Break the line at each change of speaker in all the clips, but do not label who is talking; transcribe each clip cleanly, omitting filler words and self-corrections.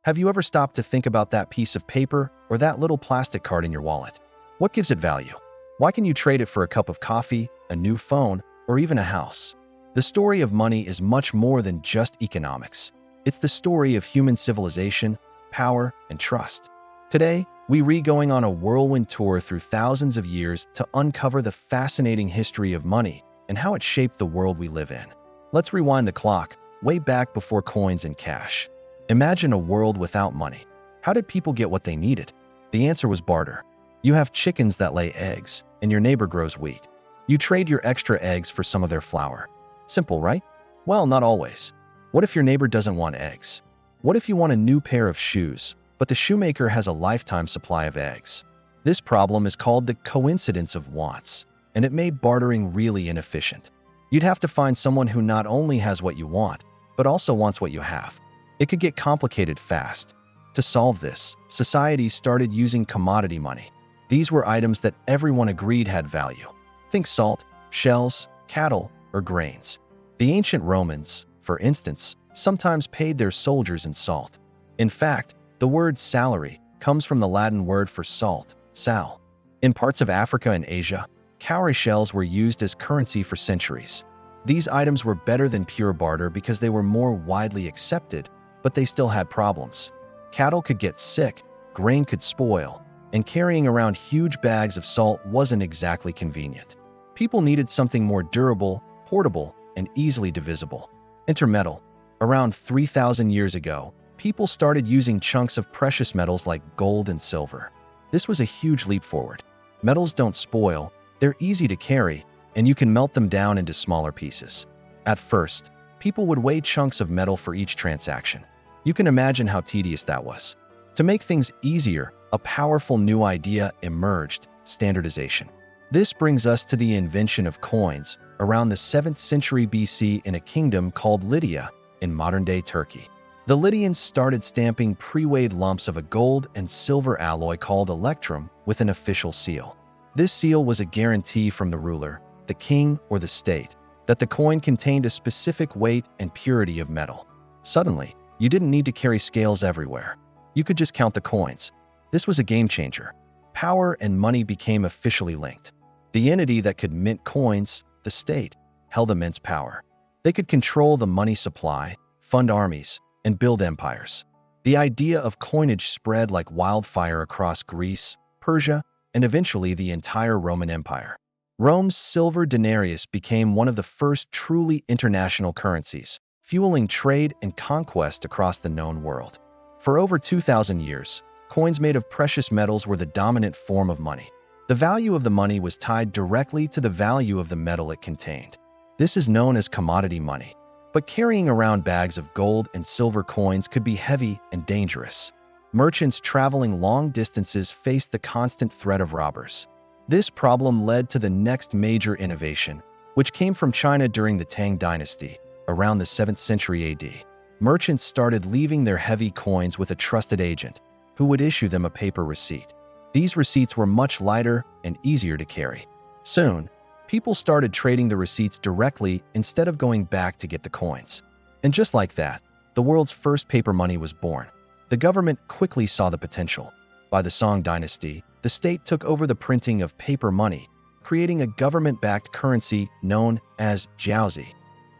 Have you ever stopped to think about that piece of paper or that little plastic card in your wallet? What gives it value? Why can you trade it for a cup of coffee, a new phone, or even a house? The story of money is much more than just economics. It's the story of human civilization, power, and trust. Today, we're going on a whirlwind tour through thousands of years to uncover the fascinating history of money and how it shaped the world we live in. Let's rewind the clock, way back before coins and cash. Imagine a world without money. How did people get what they needed? The answer was barter. You have chickens that lay eggs, and your neighbor grows wheat. You trade your extra eggs for some of their flour. Simple, right? Well, not always. What if your neighbor doesn't want eggs? What if you want a new pair of shoes, but the shoemaker has a lifetime supply of eggs? This problem is called the coincidence of wants, and it made bartering really inefficient. You'd have to find someone who not only has what you want, but also wants what you have. It could get complicated fast. To solve this, societies started using commodity money. These were items that everyone agreed had value. Think salt, shells, cattle, or grains. The ancient Romans, for instance, sometimes paid their soldiers in salt. In fact, the word salary comes from the Latin word for salt, sal. In parts of Africa and Asia, cowrie shells were used as currency for centuries. These items were better than pure barter because they were more widely accepted, but they still had problems. Cattle could get sick, grain could spoil, and carrying around huge bags of salt wasn't exactly convenient. People needed something more durable, portable, and easily divisible. Enter metal. Around 3,000 years ago, people started using chunks of precious metals like gold and silver. This was a huge leap forward. Metals don't spoil, they're easy to carry, and you can melt them down into smaller pieces. At first, people would weigh chunks of metal for each transaction. You can imagine how tedious that was. To make things easier, a powerful new idea emerged: standardization. This brings us to the invention of coins around the 7th century BC in a kingdom called Lydia in modern-day Turkey. The Lydians started stamping pre-weighed lumps of a gold and silver alloy called electrum with an official seal. This seal was a guarantee from the ruler, the king, or the state, that the coin contained a specific weight and purity of metal. Suddenly, you didn't need to carry scales everywhere. You could just count the coins. This was a game changer. Power and money became officially linked. The entity that could mint coins, the state, held immense power. They could control the money supply, fund armies, and build empires. The idea of coinage spread like wildfire across Greece, Persia, and eventually the entire Roman Empire. Rome's silver denarius became one of the first truly international currencies, fueling trade and conquest across the known world. For over 2,000 years, coins made of precious metals were the dominant form of money. The value of the money was tied directly to the value of the metal it contained. This is known as commodity money. But carrying around bags of gold and silver coins could be heavy and dangerous. Merchants traveling long distances faced the constant threat of robbers. This problem led to the next major innovation, which came from China during the Tang Dynasty, around the 7th century AD. Merchants started leaving their heavy coins with a trusted agent, who would issue them a paper receipt. These receipts were much lighter and easier to carry. Soon, people started trading the receipts directly instead of going back to get the coins. And just like that, the world's first paper money was born. The government quickly saw the potential. By the Song Dynasty, the state took over the printing of paper money, creating a government-backed currency known as jiaozi.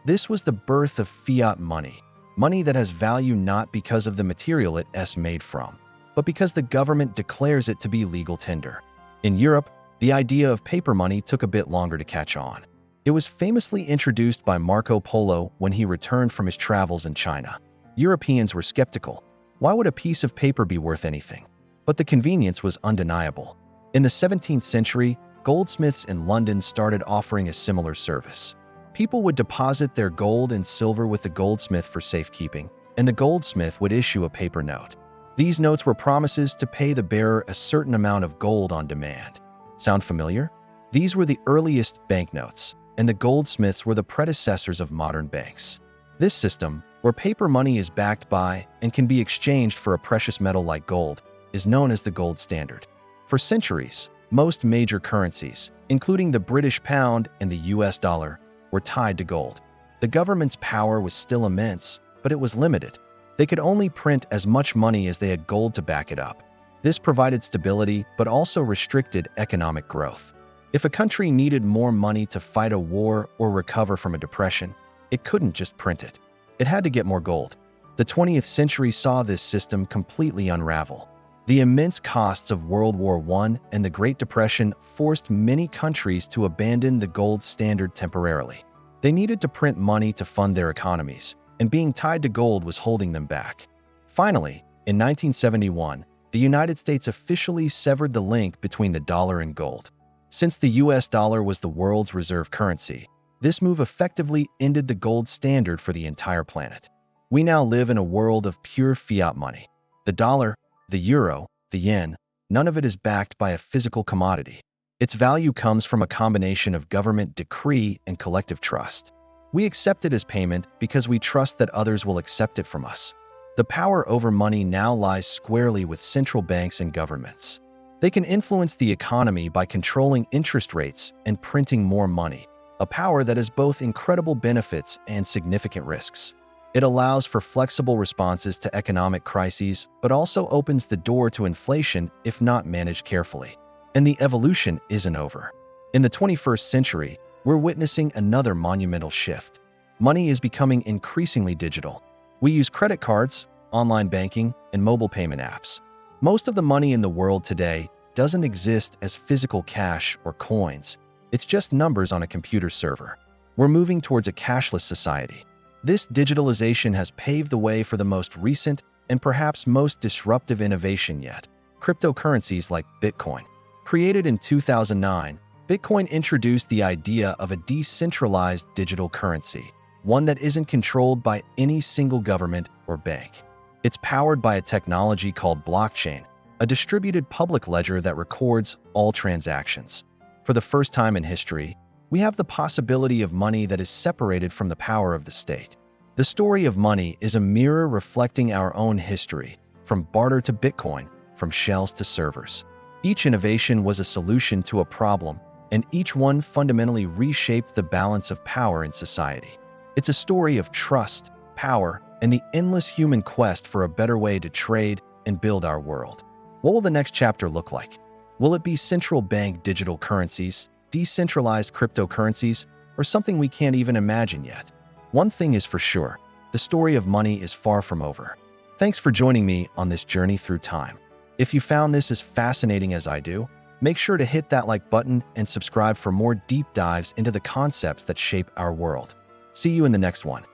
This was the birth of fiat money, money that has value not because of the material it's made from, but because the government declares it to be legal tender. In Europe, the idea of paper money took a bit longer to catch on. It was famously introduced by Marco Polo when he returned from his travels in China. Europeans were skeptical. Why would a piece of paper be worth anything? But the convenience was undeniable. In the 17th century, goldsmiths in London started offering a similar service. People would deposit their gold and silver with the goldsmith for safekeeping, and the goldsmith would issue a paper note. These notes were promises to pay the bearer a certain amount of gold on demand. Sound familiar? These were the earliest banknotes, and the goldsmiths were the predecessors of modern banks. This system, where paper money is backed by and can be exchanged for a precious metal like gold, is known as the gold standard. For centuries, most major currencies, including the British pound and the US dollar, were tied to gold. The government's power was still immense, but it was limited. They could only print as much money as they had gold to back it up. This provided stability but also restricted economic growth. If a country needed more money to fight a war or recover from a depression, it couldn't just print it. It had to get more gold. The 20th century saw this system completely unravel. The immense costs of World War I and the Great Depression forced many countries to abandon the gold standard temporarily. They needed to print money to fund their economies, and being tied to gold was holding them back. Finally, in 1971, the United States officially severed the link between the dollar and gold. Since the US dollar was the world's reserve currency, this move effectively ended the gold standard for the entire planet. We now live in a world of pure fiat money. The dollar, the euro, the yen, none of it is backed by a physical commodity. Its value comes from a combination of government decree and collective trust. We accept it as payment because we trust that others will accept it from us. The power over money now lies squarely with central banks and governments. They can influence the economy by controlling interest rates and printing more money, a power that has both incredible benefits and significant risks. It allows for flexible responses to economic crises, but also opens the door to inflation if not managed carefully. And the evolution isn't over. In the 21st century, we're witnessing another monumental shift. Money is becoming increasingly digital. We use credit cards, online banking, and mobile payment apps. Most of the money in the world today doesn't exist as physical cash or coins. It's just numbers on a computer server. We're moving towards a cashless society. This digitalization has paved the way for the most recent and perhaps most disruptive innovation yet: cryptocurrencies like Bitcoin. Created in 2009, Bitcoin introduced the idea of a decentralized digital currency, one that isn't controlled by any single government or bank. It's powered by a technology called blockchain, a distributed public ledger that records all transactions. For the first time in history, we have the possibility of money that is separated from the power of the state. The story of money is a mirror reflecting our own history, from barter to Bitcoin, from shells to servers. Each innovation was a solution to a problem, and each one fundamentally reshaped the balance of power in society. It's a story of trust, power, and the endless human quest for a better way to trade and build our world. What will the next chapter look like? Will it be central bank digital currencies, decentralized cryptocurrencies, or something we can't even imagine yet? One thing is for sure, the story of money is far from over. Thanks for joining me on this journey through time. If you found this as fascinating as I do, make sure to hit that like button and subscribe for more deep dives into the concepts that shape our world. See you in the next one.